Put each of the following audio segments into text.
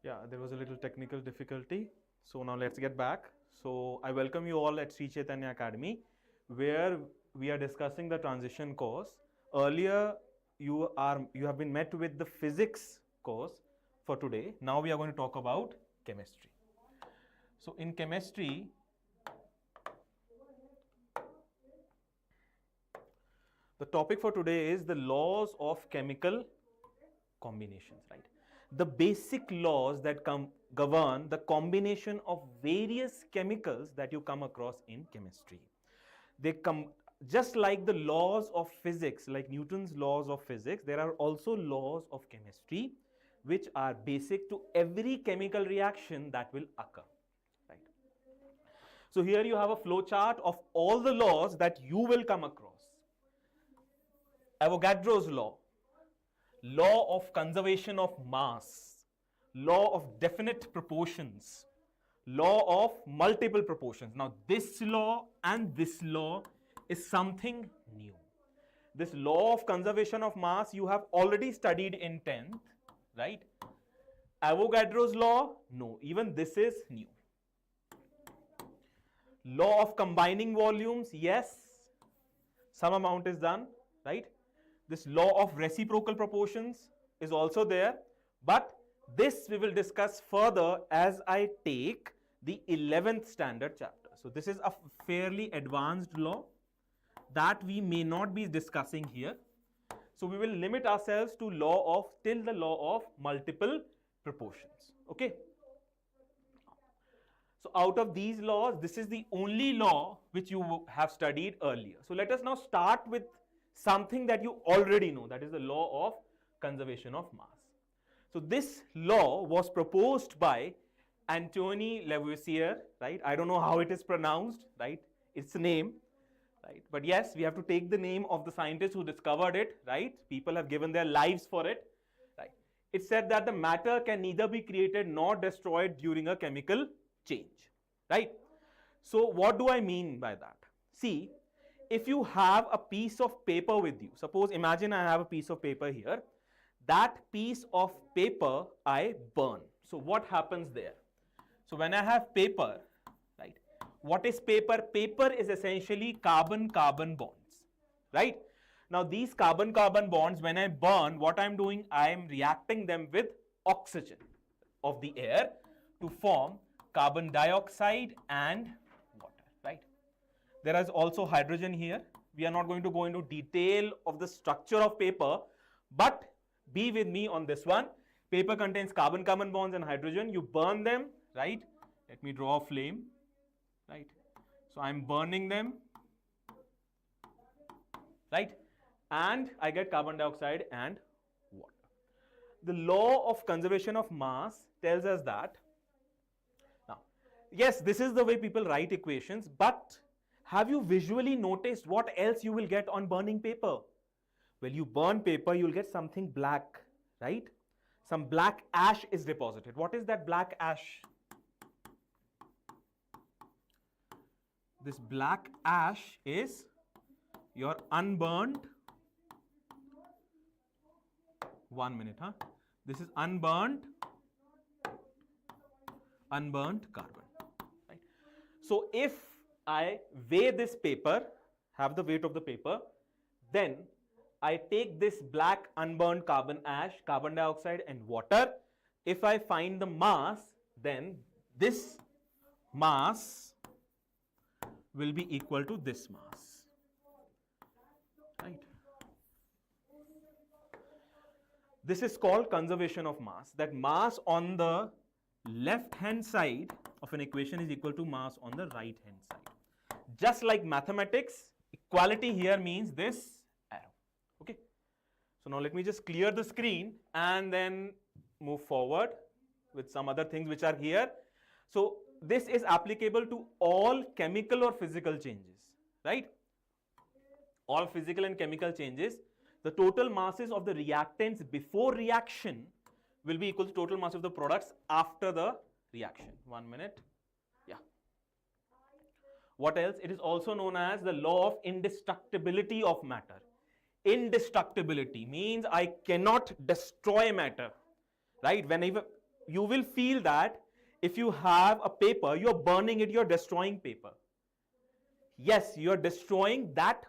Yeah, there was a little technical difficulty. So now let's get back. So I welcome you all at Sri Chaitanya Academy, where we are discussing the transition course. Earlier, you have been met with the physics course for today. Now we are going to talk about chemistry. So in chemistry, the topic for today is the laws of chemical combinations, right? The basic laws that govern the combination of various chemicals that you come across in chemistry. They come just like the laws of physics, like Newton's laws of physics, there are also laws of chemistry which are basic to every chemical reaction that will occur, right? So here you have a flow chart of all the laws that you will come across. Avogadro's law, law of conservation of mass, law of definite proportions, law of multiple proportions. Now this law and this law is something new. This law of conservation of mass you have already studied in 10th, right? Avogadro's law, no, even this is new. Law of combining volumes, yes, some amount is done, right? This law of reciprocal proportions is also there, but this we will discuss further as I take the 11th standard chapter. So this is a fairly advanced law that we may not be discussing here. So we will limit ourselves to till the law of multiple proportions. Okay. So out of these laws, this is the only law which you have studied earlier. So let us now start with something that you already know, that is the law of conservation of mass. So this law was proposed by Antony Lavoisier, right? I don't know how it is pronounced, right? It's a name, right? But yes, we have to take the name of the scientist who discovered it, right? People have given their lives for it, right? It said that the matter can neither be created nor destroyed during a chemical change, right? So what do I mean by that? See, if you have a piece of paper with you, suppose imagine I have a piece of paper here, that piece of paper I burn. So what happens there? So when I have paper, right, what is paper? Paper is essentially carbon-carbon bonds, right? Now these carbon-carbon bonds, when I burn, what I'm doing, I am reacting them with oxygen of the air to form carbon dioxide and water, right? There is also hydrogen here. We are not going to go into detail of the structure of paper, but be with me on this one. Paper contains carbon-carbon bonds and hydrogen. You burn them, right? Let me draw a flame, right? So I'm burning them, right? And I get carbon dioxide and water. The law of conservation of mass tells us that. Now, yes, this is the way people write equations, but have you visually noticed what else you will get on burning paper? Well, you burn paper, you'll get something black, right? Some black ash is deposited. What is that black ash? This black ash is your unburned, 1 minute, huh? This is unburned carbon, right? So if I weigh this paper, have the weight of the paper, then I take this black unburned carbon ash, carbon dioxide and water. If I find the mass, then this mass will be equal to this mass, right? This is called conservation of mass. That mass on the left hand side of an equation is equal to mass on the right hand side. Just like mathematics, equality here means this arrow. Okay. So now let me just clear the screen and then move forward with some other things which are here. So this is applicable to all chemical or physical changes, right? All physical and chemical changes. The total masses of the reactants before reaction will be equal to total mass of the products after the reaction. 1 minute. Yeah. What else? It is also known as the law of indestructibility of matter. Indestructibility means I cannot destroy matter, right? Whenever you will feel that if you have a paper, you're burning it, you're destroying paper. Yes, you're destroying that.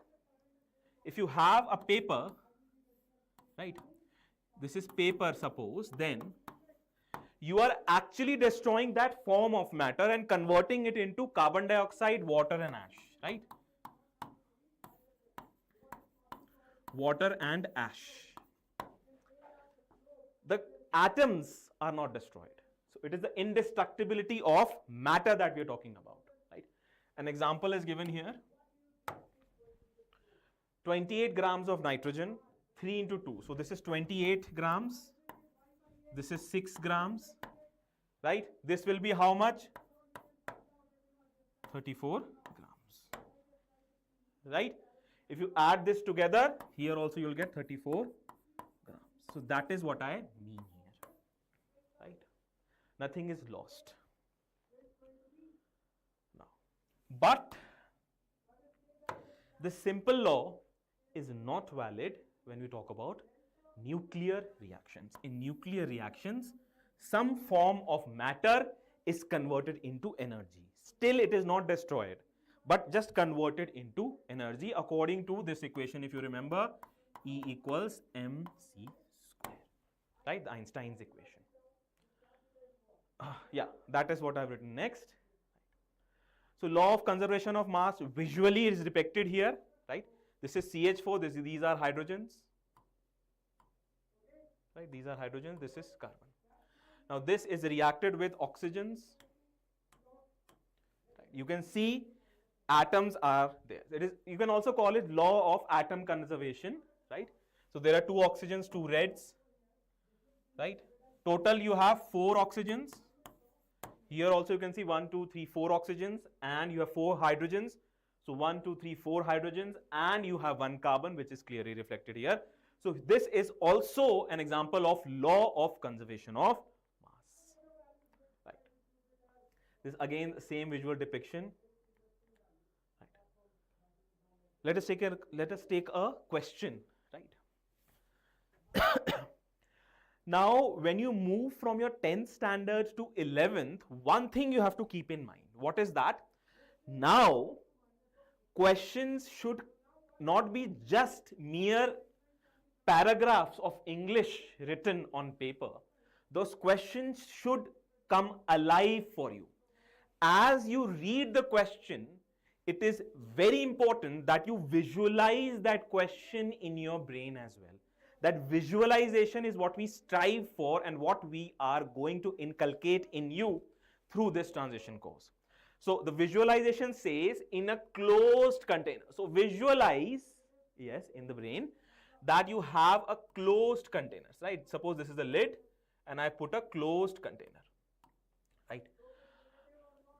If you have a paper, right, this is paper suppose, then you are actually destroying that form of matter and converting it into carbon dioxide, water and ash, right? Water and ash. The atoms are not destroyed. So it is the indestructibility of matter that we are talking about, right? An example is given here. 28 grams of nitrogen, 3 into 2. So this is 28 grams. This is 6 grams, right? This will be how much? 34 grams, right? If you add this together, here also you'll get 34 grams. So that is what I mean here, right? Nothing is lost. Now, but the simple law is not valid when we talk about nuclear reactions. In nuclear reactions, some form of matter is converted into energy. Still, it is not destroyed, but just converted into energy according to this equation. If you remember, E equals mc square, right? The Einstein's equation. Yeah, that is what I've written next. So, law of conservation of mass visually is depicted here, right? This is CH4, these are hydrogens, right? These are hydrogens, this is carbon. Now, this is reacted with oxygens. Right? You can see atoms are there. It is, you can also call it law of atom conservation, right? So, there are 2 oxygens, 2 reds, right? Total you have 4 oxygens. Here also you can see 1, 2, 3, 4 oxygens, and you have 4 hydrogens. So 1, 2, 3, 4 hydrogens, and you have 1 carbon, which is clearly reflected here. So this is also an example of law of conservation of mass, right? This again the same visual depiction. Right. Let us take a question, right? Now, when you move from your 10th standard to 11th, one thing you have to keep in mind. What is that? Now, questions should not be just mere paragraphs of English written on paper. Those questions should come alive for you. As you read the question, it is very important that you visualize that question in your brain as well. That visualization is what we strive for and what we are going to inculcate in you through this transition course. So the visualization says in a closed container. So visualize, yes, in the brain that you have a closed container, right? Suppose this is the lid and I put a closed container, right?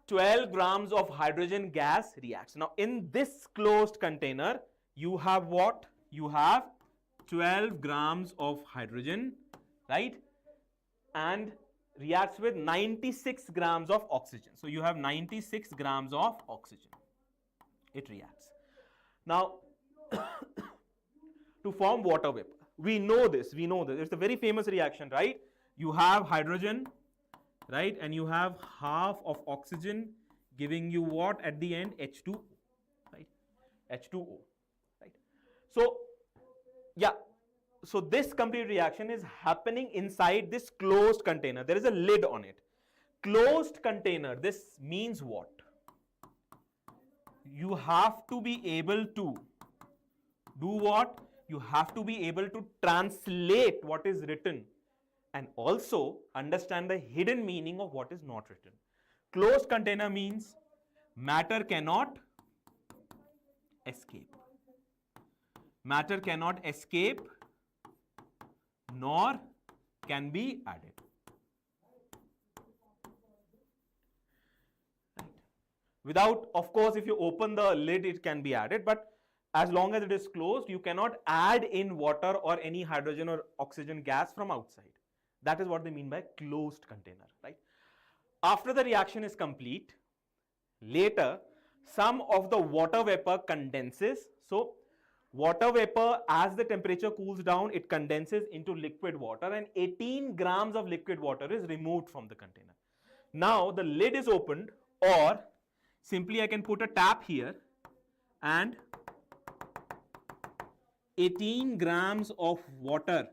12 grams of hydrogen gas reacts. Now in this closed container, you have what? You have 12 grams of hydrogen, right? And reacts with 96 grams of oxygen. So you have 96 grams of oxygen. It reacts. Now, to form water vapor, we know this. It's a very famous reaction, right? You have hydrogen, right? And you have half of oxygen giving you what at the end? H2O, right? H2O, right? So, yeah, so this complete reaction is happening inside this closed container. There is a lid on it. Closed container, this means what? You have to be able to do what? You have to be able to translate what is written and also understand the hidden meaning of what is not written. Closed container means matter cannot escape. Matter cannot escape nor can be added. Right. Without, of course, if you open the lid, it can be added, but as long as it is closed, you cannot add in water or any hydrogen or oxygen gas from outside. That is what they mean by closed container, right? After the reaction is complete, later, some of the water vapor condenses. So, Water vapor, as the temperature cools down, it condenses into liquid water, and 18 grams of liquid water is removed from the container. Now the lid is opened, or simply I can put a tap here and 18 grams of water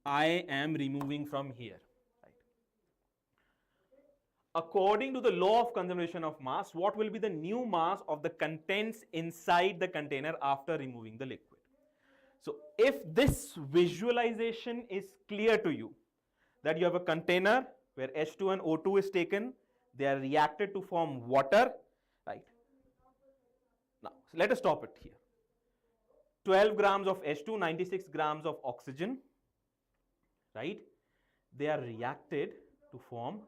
I am removing from here. Right. According to the law of conservation of mass, what will be the new mass of the contents inside the container after removing the liquid? So if this visualization is clear to you, that you have a container where H2 and O2 is taken, they are reacted to form water, right? Now, so let us stop it here. 12 grams of H2, 96 grams of oxygen, right? They are reacted to form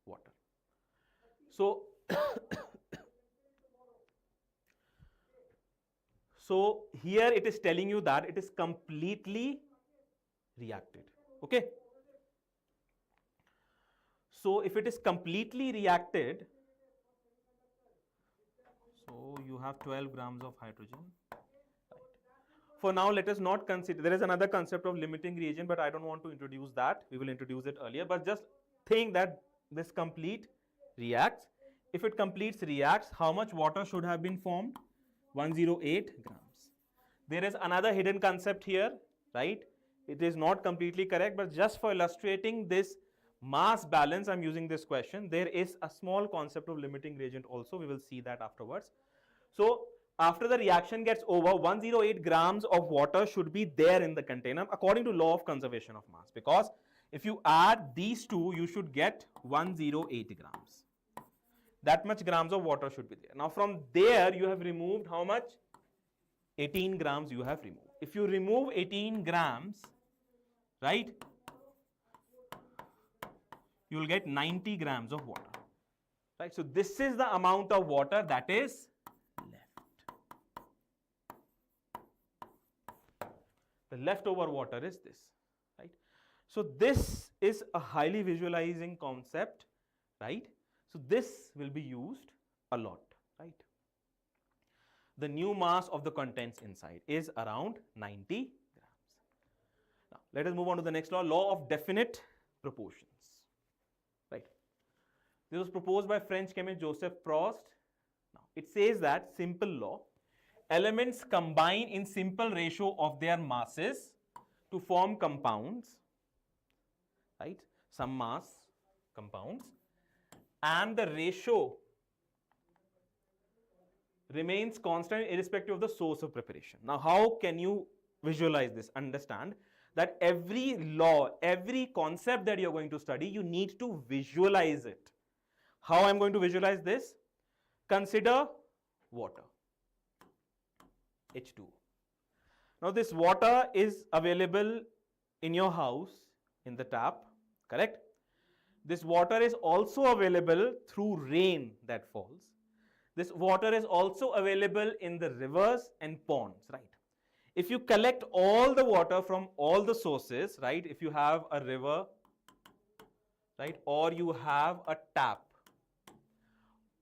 water. So, so here it is telling you that it is completely reacted, okay? So if it is completely reacted, so you have 12 grams of hydrogen. For now, let us not consider, there is another concept of limiting reagent, but I don't want to introduce that. We will introduce it earlier, but just think that this complete reacts. If it completes reacts, how much water should have been formed? 108 grams. There is another hidden concept here, right? It is not completely correct, but just for illustrating this mass balance, I'm using this question. There is a small concept of limiting reagent also. We will see that afterwards. So after the reaction gets over, 108 grams of water should be there in the container according to law of conservation of mass, because if you add these two, you should get 108 grams. That much grams of water should be there. Now from there, you have removed how much? 18 grams you have removed. If you remove 18 grams, right, you will get 90 grams of water. Right? So this is the amount of water that is the leftover water is this, right? So this is a highly visualizing concept, right? So this will be used a lot, right? The new mass of the contents inside is around 90 grams. Now let us move on to the next law, law of definite proportions, right? This was proposed by French chemist Joseph Proust. Now it says that, simple law, elements combine in simple ratio of their masses to form compounds, right? Some mass compounds, and the ratio remains constant irrespective of the source of preparation. Now, how can you visualize this? Understand that every law, every concept that you're going to study, you need to visualize it. How I'm going to visualize this? Consider water. H2O. Now this water is available in your house in the tap, correct? This water is also available through rain that falls. This water is also available in the rivers and ponds, right? If you collect all the water from all the sources, right? If you have a river, right? Or you have a tap,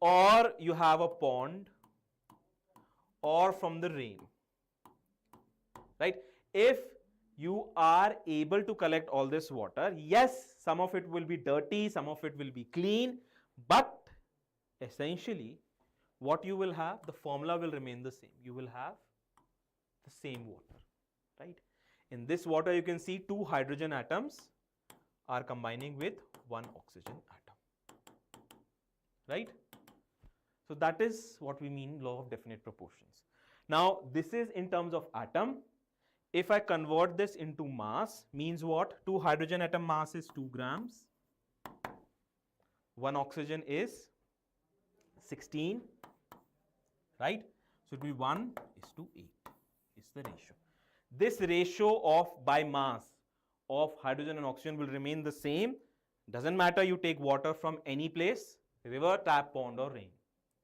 or you have a pond, or from the rain, right? If you are able to collect all this water, yes, some of it will be dirty, some of it will be clean, but essentially what you will have, the formula will remain the same. You will have the same water, right? In this water, you can see 2 hydrogen atoms are combining with 1 oxygen atom, right? So that is what we mean law of definite proportions. Now this is in terms of atom. If I convert this into mass, means what? 2 hydrogen atom mass is 2 grams. 1 oxygen is 16, right? So it will be 1:8 is the ratio. This ratio of by mass of hydrogen and oxygen will remain the same. Doesn't matter you take water from any place, river, tap, pond or rain.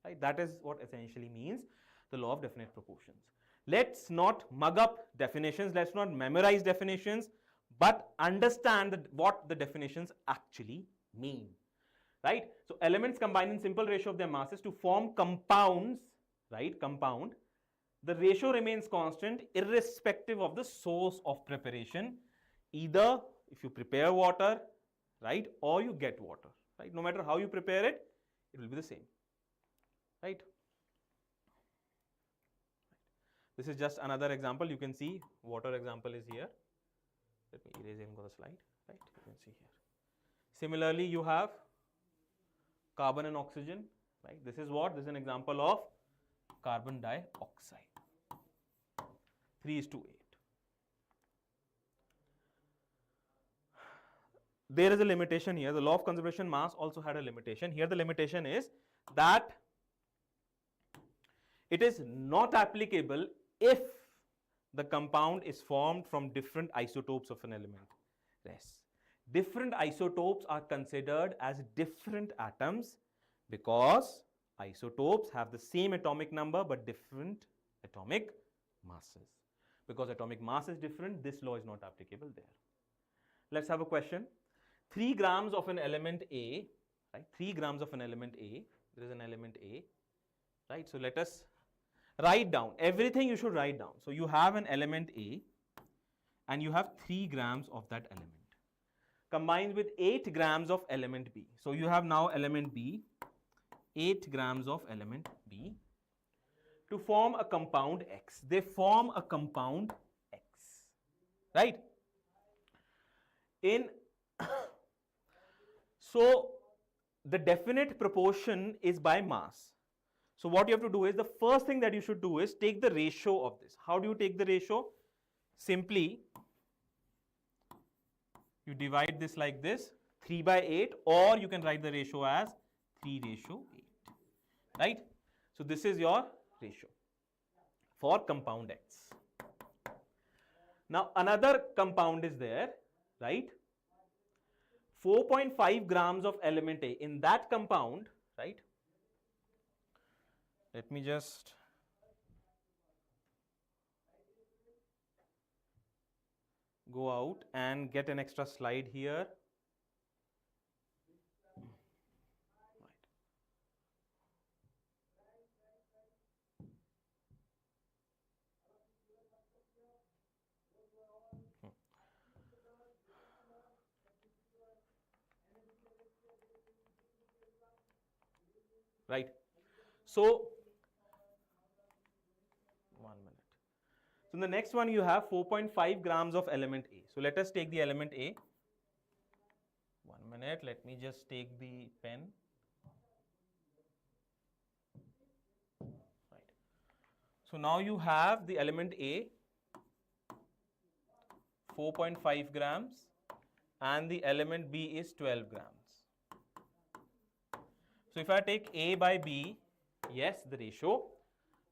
Right? That is what essentially means the law of definite proportions. Let's not mug up definitions, let's not memorize definitions, but understand what the definitions actually mean. Right? So elements combine in simple ratio of their masses to form compounds, right? Compound, the ratio remains constant irrespective of the source of preparation. Either if you prepare water, right, or you get water, right? No matter how you prepare it, it will be the same, right? This is just another example. You can see water example is here. Let me erase even the slide, right? You can see here. Similarly, you have carbon and oxygen, right? This is what? This is an example of carbon dioxide. 3:8. There is a limitation here. The law of conservation mass also had a limitation. Here the limitation is that it is not applicable if the compound is formed from different isotopes of an element. Yes. Different isotopes are considered as different atoms because isotopes have the same atomic number but different atomic masses. Because atomic mass is different, this law is not applicable there. Let's have a question. 3 grams of an element A, right? 3 grams of an element A, there is an element A, right? So let us write down everything. You should write down. So you have an element A and you have 3 grams of that element combined with 8 grams of element B. So you have now element B, 8 grams of element B to form a compound X. They form a compound X, right? So the definite proportion is by mass. So what you have to do is, the first thing that you should do is take the ratio of this. How do you take the ratio? Simply, you divide this like this, 3/8, or you can write the ratio as 3:8, right? So this is your ratio for compound X. Now another compound is there, right? 4.5 grams of element A. In that compound, right? Let me just go out and get an extra slide here. Right. So, 1 minute. So, in the next one you have 4.5 grams of element A. So, let us take the element A. 1 minute, let me just take the pen. Right. So, now you have the element A, 4.5 grams, and the element B is 12 grams. So, if I take A by B, yes, the ratio,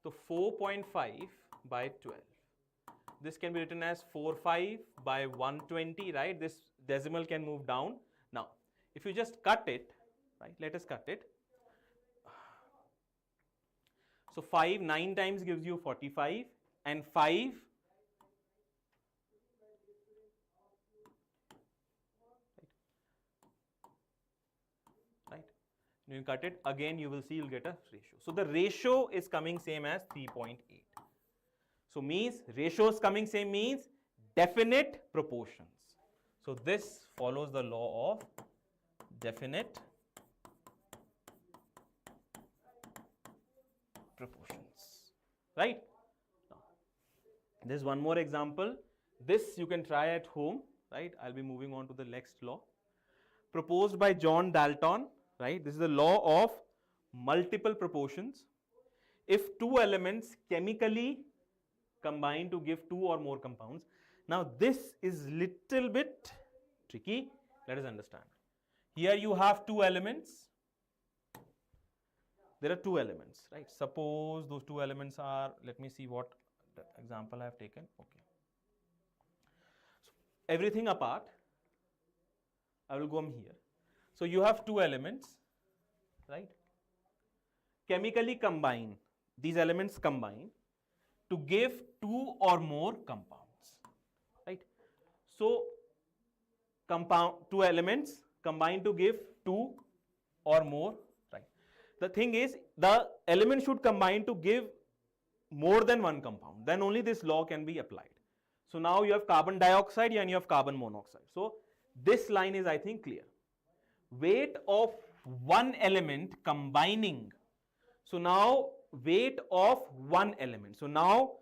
so 4.5 by 12. This can be written as 45 by 120, right? This decimal can move down. Now, if you just cut it, right, let us cut it. So, 5 9 times gives you 45, and 5 you cut it again, you will see you'll get a ratio. So the ratio is coming same as 3.8. So means ratio is coming same means definite proportions. So this follows the law of definite proportions, right? Now, there's one more example. This you can try at home, right? I'll be moving on to the next law. Proposed by John Dalton. Right, this is the law of multiple proportions. If two elements chemically combine to give 2 or more compounds. Now this is little bit tricky. Let us understand. Here you have 2 elements. There are 2 elements, right? Suppose those 2 elements are, let me see what example I have taken. Okay. So everything apart, I will go here. So you have 2 elements, right? Chemically combine, these elements combine to give 2 or more compounds, right? So 2 elements combine to give 2 or more, right? The thing is, the element should combine to give more than one compound, then only this law can be applied. So now you have carbon dioxide and you have carbon monoxide. So this line is, I think, clear. Weight of one element combining. So now weight of one element. So now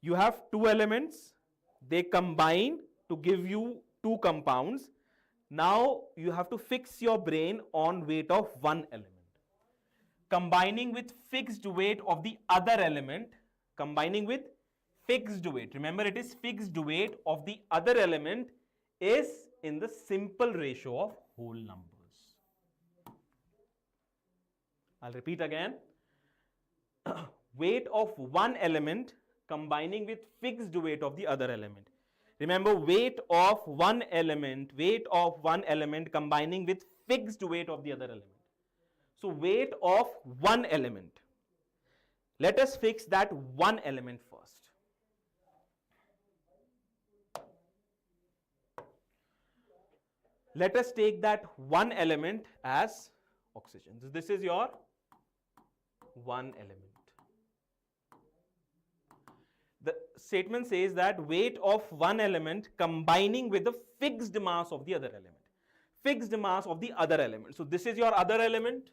you have two elements, they combine to give you two compounds. Now you have to fix your brain on weight of one element. Combining with fixed weight of the other element, combining with fixed weight. Remember, it is fixed weight of the other element is in the simple ratio of whole numbers. I'll repeat again. Weight of one element combining with fixed weight of the other element. Remember, weight of one element combining with fixed weight of the other element. So weight of one element. Let us fix that one element first. Let us take that one element as oxygen. So this is your one element. The statement says that weight of one element combining with the fixed mass of the other element. Fixed mass of the other element. So this is your other element.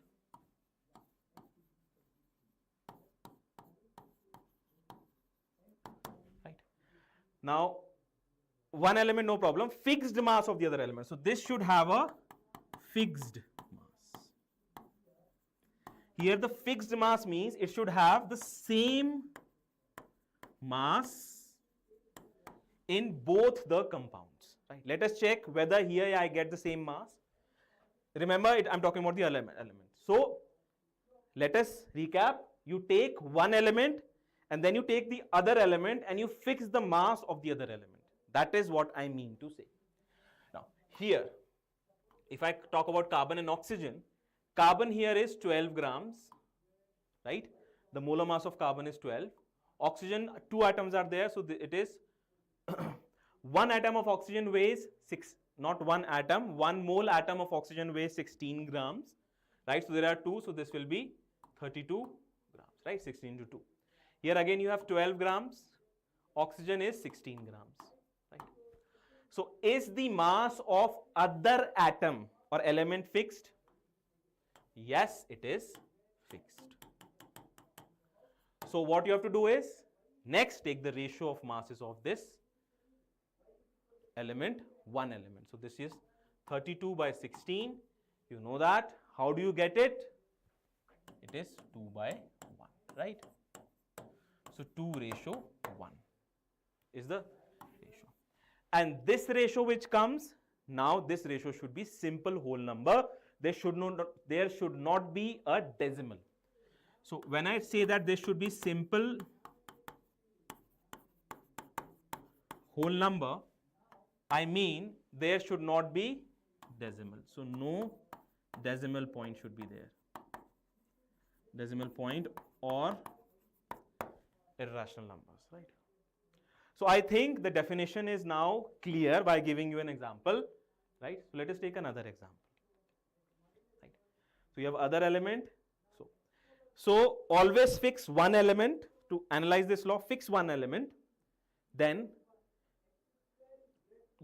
Right. Now, one element, no problem. Fixed mass of the other element. So this should have a fixed mass. Here the fixed mass means it should have the same mass in both the compounds. Right? Let us check whether here I get the same mass. Remember, I'm talking about the element. So let us recap. You take one element and then you take the other element and you fix the mass of the other element. That is what I mean to say. Now, here, if I talk about carbon and oxygen, carbon here is 12 grams, right? The molar mass of carbon is 12. Oxygen, two atoms are there, so it is one atom of oxygen weighs 6, not one atom, one mole atom of oxygen weighs 16 grams, right? So there are two, so this will be 32 grams, right? 16 to 2. Here again you have 12 grams, oxygen is 16 grams. So is the mass of other atom or element fixed? Yes, it is fixed. So what you have to do is, next take the ratio of masses of this element, one element. So this is 32 by 16. You know that. How do you get it? It is 2 by 1, right? So 2 ratio 1 is the ratio. And this ratio which comes, now this ratio should be simple whole number. There should not be a decimal. So when I say that there should be simple whole number, I mean there should not be decimal. So no decimal point should be there. Decimal point or irrational numbers, right? So I think the definition is now clear by giving you an example, right? So let us take another example, right? So you have other element. So always fix one element. To analyze this law, fix one element, then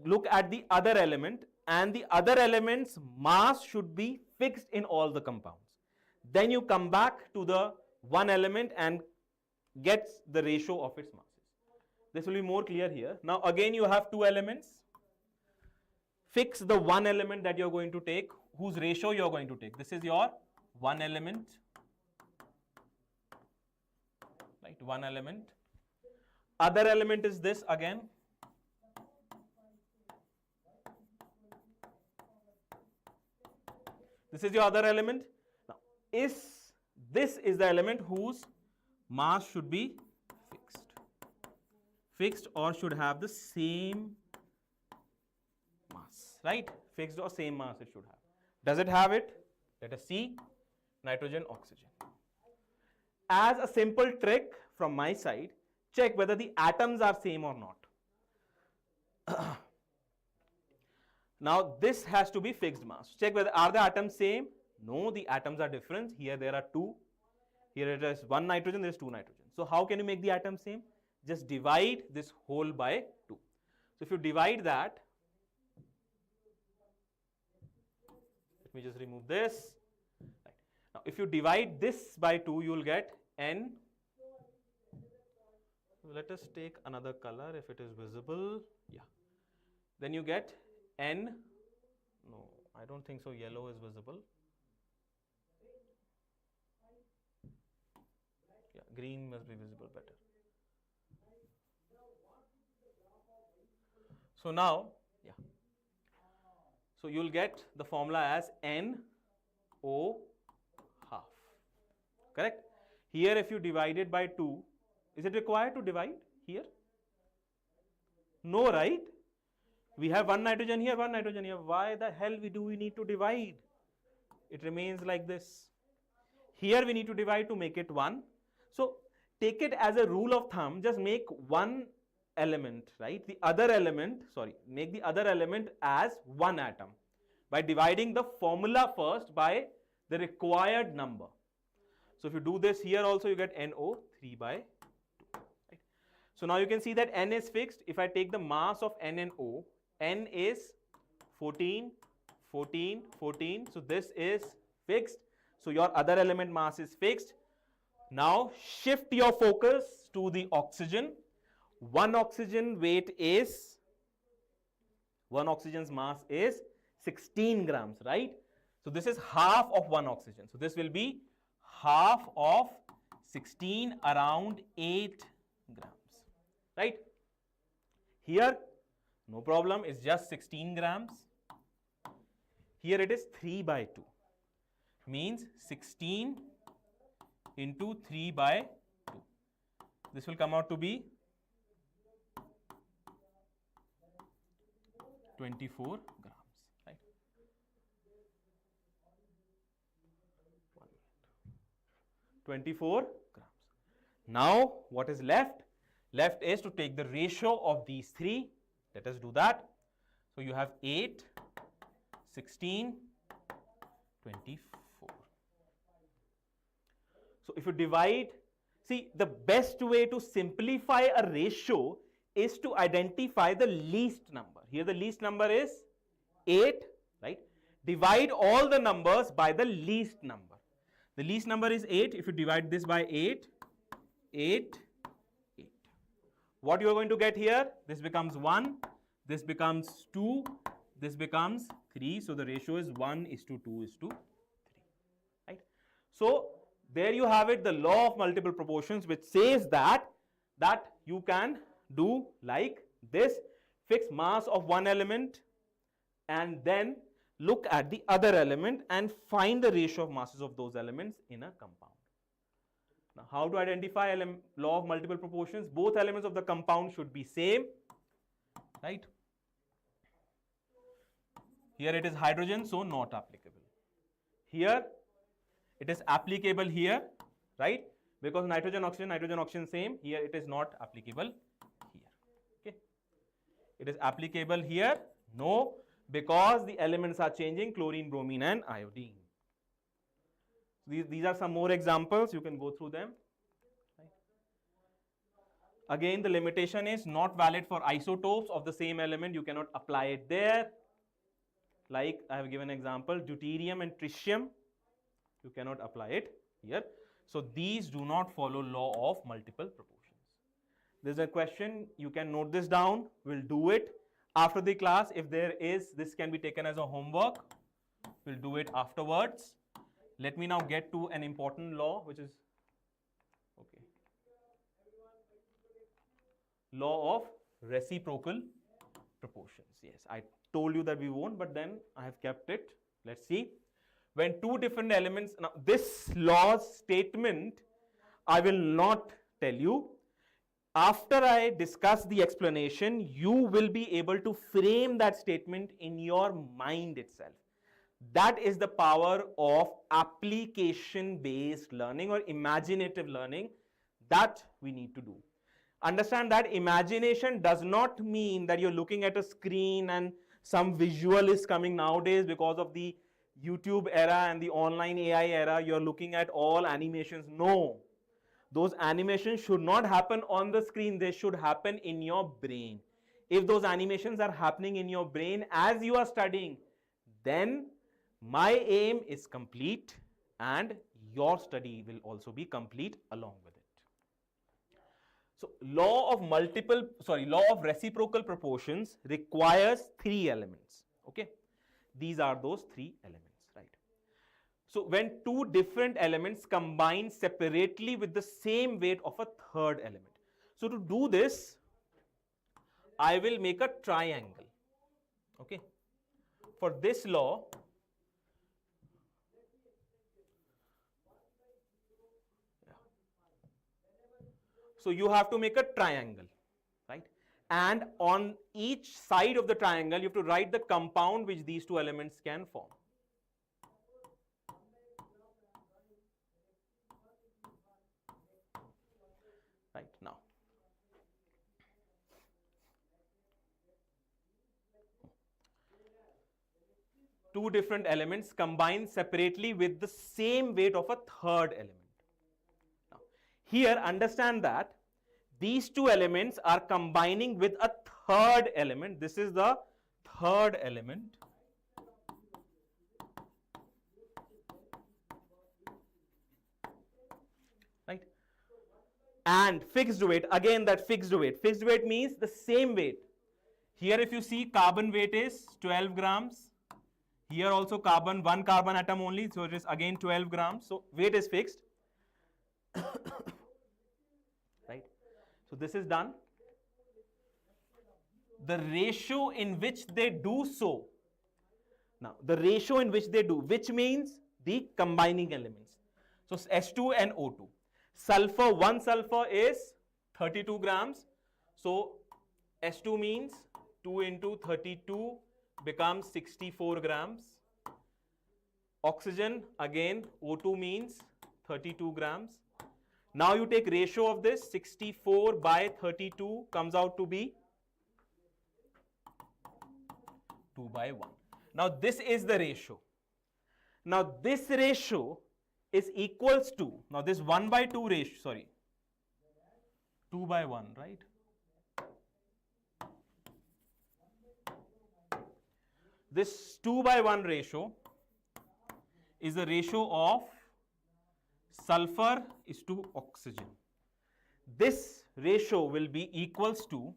look at the other element, and the other element's mass should be fixed in all the compounds. Then you come back to the one element and get the ratio of its masses. This will be more clear here. Now again you have two elements. Fix the one element that you are going to take, whose ratio you are going to take. This is your one element, right? One element. Other element is this again. This is your other element. Now, this is the element whose mass should be fixed. Fixed or should have the same mass, right? Fixed or same mass it should have. Does it have it? Let us see. Nitrogen, oxygen. As a simple trick from my side, check whether the atoms are same or not. Now this has to be fixed mass. Check whether are the atoms same? No, the atoms are different. Here there are two. Here it is 1 nitrogen, there is 2 nitrogen. So how can you make the atom same? Just divide this whole by 2. So if you divide that, let me just remove this. Right. Now if you divide this by 2, you will get N. Let us take another color if it is visible. Yeah. Then you get N. No, I don't think so. Yellow is visible. Yeah, green must be visible better. So now, yeah. So you'll get the formula as NO half. Correct? Here if you divide it by 2, is it required to divide here? No, right? We have 1 nitrogen here, 1 nitrogen here. Why the hell we need to divide? It remains like this. Here we need to divide to make it 1. So take it as a rule of thumb, just make one element, right? The other element, make the other element as one atom by dividing the formula first by the required number. So if you do this here also, you get NO 3 by 2. Right? So now you can see that N is fixed. If I take the mass of N and O, N is 14, 14, 14. So this is fixed. So your other element mass is fixed. Now shift your focus to the oxygen. One oxygen's mass is 16 grams, right? So this is half of one oxygen. So this will be half of 16, around 8 grams, right? Here, no problem, it's just 16 grams. Here it is 3 by 2, means 16 into 3 by 2. This will come out to be 24 grams, right? 24 grams. Now, what is left? Left is to take the ratio of these three. Let us do that. So, you have 8, 16, 24. So, if you divide, see, the best way to simplify a ratio is to identify the least number. Here the least number is 8, right? Divide all the numbers by the least number. The least number is 8. If you divide this by 8, 8, 8. What you are going to get here? This becomes 1, this becomes 2, this becomes 3. So the ratio is 1:2:3, right? So there you have it, the law of multiple proportions, which says that you can do like this, fix mass of one element and then look at the other element and find the ratio of masses of those elements in a compound. Now, how to identify law of multiple proportions? Both elements of the compound should be same, right? Here it is hydrogen, so not applicable. Here it is applicable here, right? Because nitrogen, oxygen same. Here it is not applicable here. Okay. It is applicable here. No, because the elements are changing, chlorine, bromine and iodine. These are some more examples. You can go through them. Right. Again, the limitation is not valid for isotopes of the same element. You cannot apply it there. Like I have given an example, deuterium and tritium. You cannot apply it here. So these do not follow law of multiple proportions. There's a question, you can note this down. We'll do it after the class. If there is, this can be taken as a homework. We'll do it afterwards. Let me now get to an important law, which is, okay, law of reciprocal proportions. Yes, I told you that we won't, but then I have kept it. Let's see. When two different elements, now this law's statement, I will not tell you. After I discuss the explanation, you will be able to frame that statement in your mind itself. That is the power of application-based learning or imaginative learning that we need to do. Understand that imagination does not mean that you're looking at a screen and some visual is coming nowadays because of the YouTube era and the online AI era, you're looking at all animations. No, those animations should not happen on the screen. They should happen in your brain. If those animations are happening in your brain as you are studying, then my aim is complete and your study will also be complete along with it. So law of reciprocal proportions requires 3 elements. Okay, these are those 3 elements, right? So when 2 different elements combine separately with the same weight of a third element. So to do this, I will make a triangle. Okay, for this law, so you have to make a triangle, right? And on each side of the triangle, you have to write the compound which these 2 elements can form. Right now. Two different elements combine separately with the same weight of a third element. Now, here understand that these 2 elements are combining with a third element. This is the third element. Right? And fixed weight, again that fixed weight. Fixed weight means the same weight. Here if you see, carbon weight is 12 grams. Here also carbon, 1 carbon atom only, so it is again 12 grams. So weight is fixed. Right? So this is done. The ratio in which they do so. Now, the ratio in which they do, which means the combining elements. So H2 and O2. Sulfur, 1 sulfur is 32 grams. So H2 means 2 into 32 becomes 64 grams. Oxygen, again O2 means 32 grams. Now you take ratio of this, 64 by 32 comes out to be 2 by 1. Now this is the ratio. Now this ratio is equals to, now this 1 by 2 ratio, 2 by 1, right? This 2 by 1 ratio is the ratio of sulfur is to oxygen. This ratio will be equals to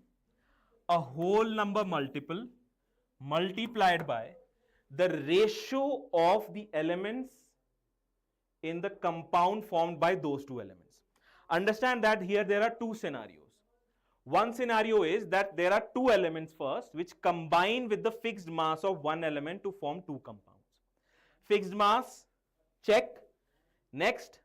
a whole number multiple multiplied by the ratio of the elements in the compound formed by those 2 elements. Understand that here there are 2 scenarios. One scenario is that there are 2 elements first which combine with the fixed mass of 1 element to form 2 compounds. Fixed mass, check. Next,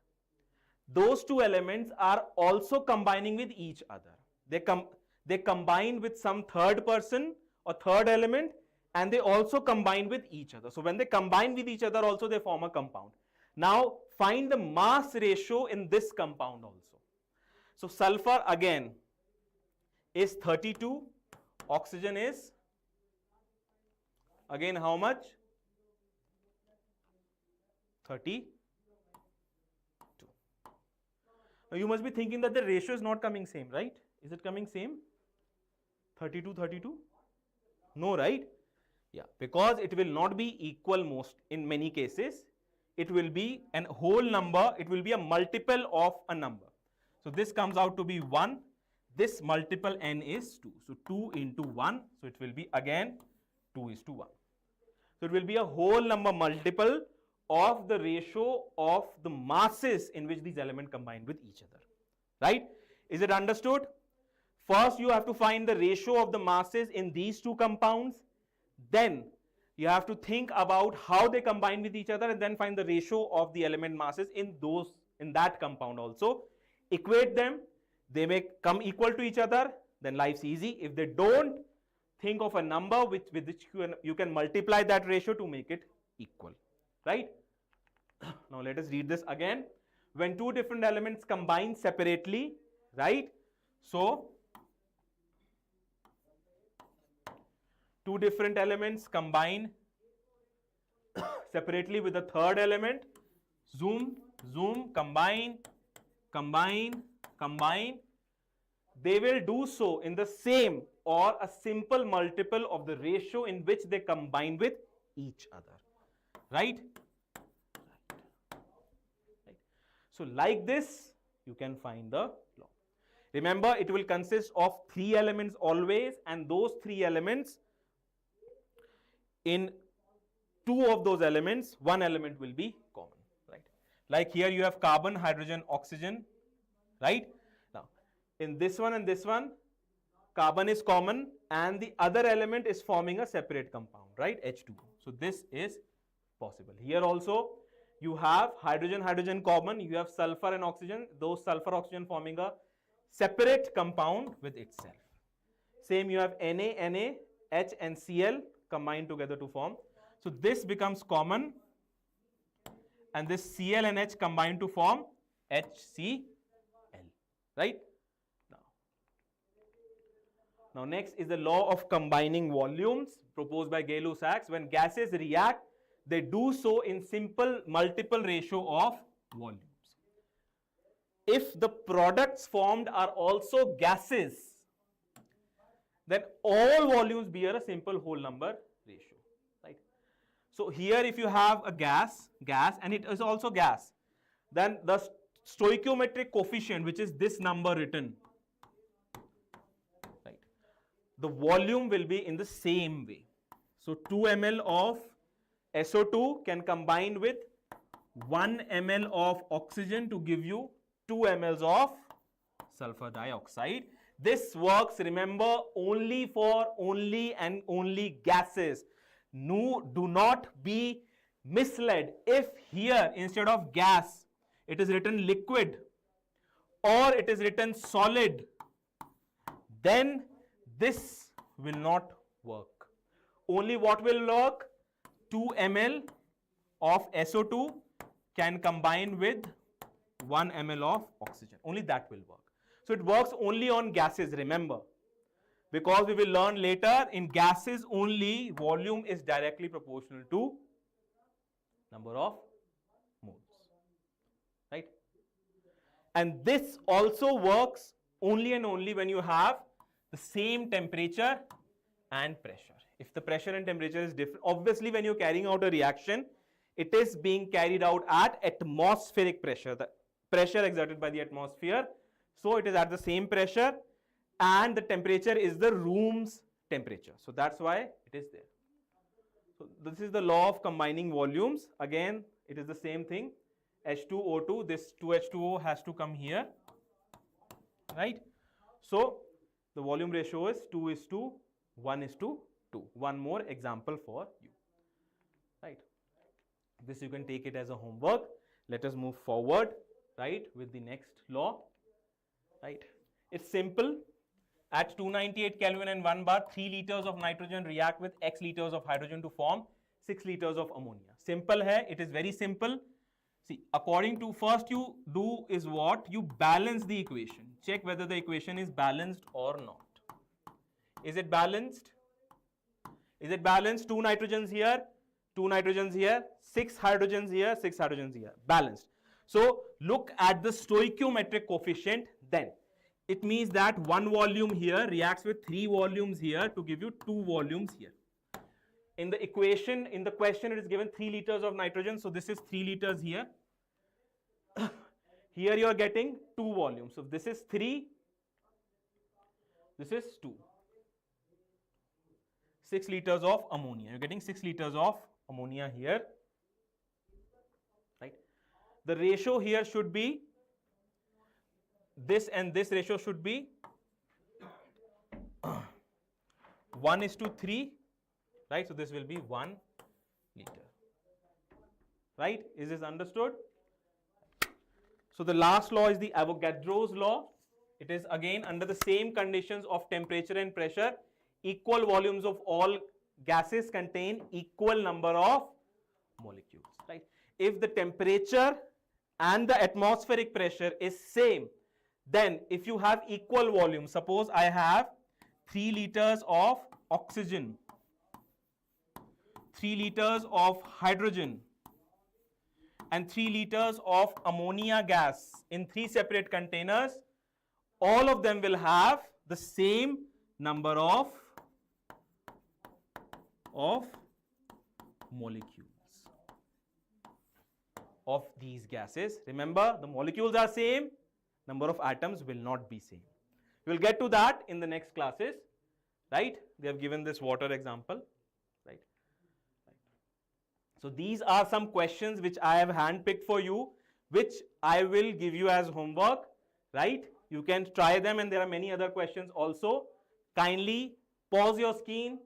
those 2 elements are also combining with each other. They combine with some third person or third element, and they also combine with each other. So when they combine with each other also, they form a compound. Now find the mass ratio in this compound also. So sulfur again is 32, oxygen is again how much? 32. Now you must be thinking that the ratio is not coming same, right? Is it coming same? 32, 32? No, right? Yeah, because it will not be equal most in many cases. It will be a whole number, it will be a multiple of a number. So this comes out to be 1. This multiple n is 2. So 2 into 1. So it will be again 2 is to 1. So it will be a whole number multiple of the ratio of the masses in which these elements combine with each other. Right? Is it understood? First you have to find the ratio of the masses in these 2 compounds. Then you have to think about how they combine with each other and then find the ratio of the element masses in that compound also. Equate them. They may come equal to each other, then life's easy. If they don't, think of a number with which you can multiply that ratio to make it equal, right? Now let us read this again. When 2 different elements combine separately, right? So 2 different elements combine separately with the third element. Zoom, zoom, combine, combine, combine. They will do so in the same or a simple multiple of the ratio in which they combine with each other. Right? Right. So like this, you can find the law. Remember, it will consist of 3 elements always, and those 3 elements, in 2 of those elements, 1 element will be common. Right? Like here you have carbon, hydrogen, oxygen. Right? Now, in this one and this one, carbon is common and the other element is forming a separate compound, right? H2. So this is possible. Here also you have hydrogen, hydrogen common, you have sulfur and oxygen, those sulfur, oxygen forming a separate compound with itself. Same, you have Na, Na, H and Cl combined together to form. So this becomes common and this Cl and H combined to form HCl, right? Now next is the law of combining volumes proposed by Gay-Lussac. When gases react, they do so in simple multiple ratio of volumes. If the products formed are also gases, then all volumes bear a simple whole number ratio. Right? So here if you have a gas and it is also gas, then the stoichiometric coefficient, which is this number written, the volume will be in the same way. So 2 ml of SO2 can combine with 1 ml of oxygen to give you 2 ml of sulfur dioxide. This works, remember, only for only gases. No, do not be misled. If here instead of gas it is written liquid or it is written solid, then this will not work. Only what will work? 2 ml of SO2 can combine with 1 ml of oxygen. Only that will work. So it works only on gases, remember. Because we will learn later, in gases only, volume is directly proportional to number of moles. Right? And this also works only and only when you have the same temperature and pressure. If the pressure and temperature is different, obviously when you're carrying out a reaction, it is being carried out at atmospheric pressure, the pressure exerted by the atmosphere. So it is at the same pressure and the temperature is the room's temperature. So that's why it is there. So this is the law of combining volumes. Again, it is the same thing. H2O2, this 2H2O has to come here. Right? So the volume ratio is 2:1:2. One more example for you. Right? This you can take it as a homework. Let us move forward, right, with the next law. Right? It's simple. At 298 Kelvin and 1 bar, 3 liters of nitrogen react with X liters of hydrogen to form 6 liters of ammonia. Simple hai, it is very simple. See, according to, first you do is what? You balance the equation. Check whether the equation is balanced or not. Is it balanced? Is it balanced? 2 nitrogens here, 2 nitrogens here, 6 hydrogens here, 6 hydrogens here. Balanced. So look at the stoichiometric coefficient then. It means that 1 volume here reacts with 3 volumes here to give you 2 volumes here. In the equation, in the question, it is given 3 liters of nitrogen. So this is 3 liters here. Here you are getting 2 volumes. So this is 3. This is 2. 6 liters of ammonia. You're getting 6 liters of ammonia here. Right? The ratio here should be, this and this ratio should be 1:3. Right? So this will be 1 liter. Right? Is this understood? So the last law is the Avogadro's law. It is again under the same conditions of temperature and pressure. Equal volumes of all gases contain equal number of molecules. Right? If the temperature and the atmospheric pressure is same, then if you have equal volume, suppose I have 3 liters of oxygen, 3 liters of hydrogen and 3 liters of ammonia gas in 3 separate containers, all of them will have the same number of molecules of these gases. Remember, the molecules are same, number of atoms will not be same. We will get to that in the next classes, right? They have given this water example, right? So these are some questions which I have handpicked for you, which I will give you as homework, right? You can try them, and there are many other questions also. Kindly pause your screen,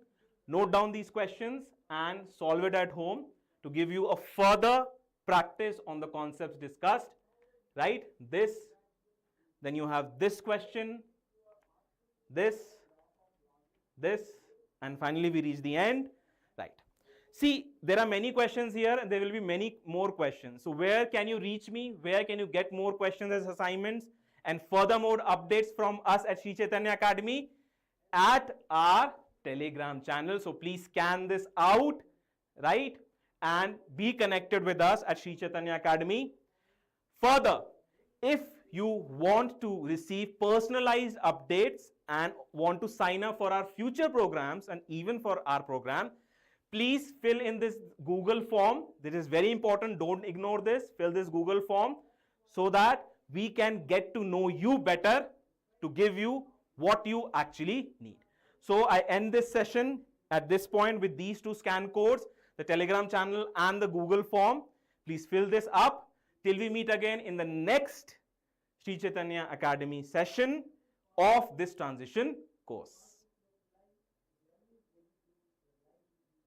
note down these questions and solve it at home to give you a further practice on the concepts discussed, right? This, then you have this question, this, and finally we reach the end, right? See, there are many questions here and there will be many more questions. So where can you reach me? Where can you get more questions as assignments and furthermore updates from us at Sri Chaitanya Academy? At our Telegram channel. So please scan this out, right? And be connected with us at Sri Chaitanya Academy. Further, if you want to receive personalized updates and want to sign up for our future programs and even for our program, please fill in this Google form. This is very important. Don't ignore this. Fill this Google form so that we can get to know you better to give you what you actually need. So I end this session at this point with these two scan codes, the Telegram channel and the Google form. Please fill this up till we meet again in the next Sri Chaitanya Academy session of this transition course.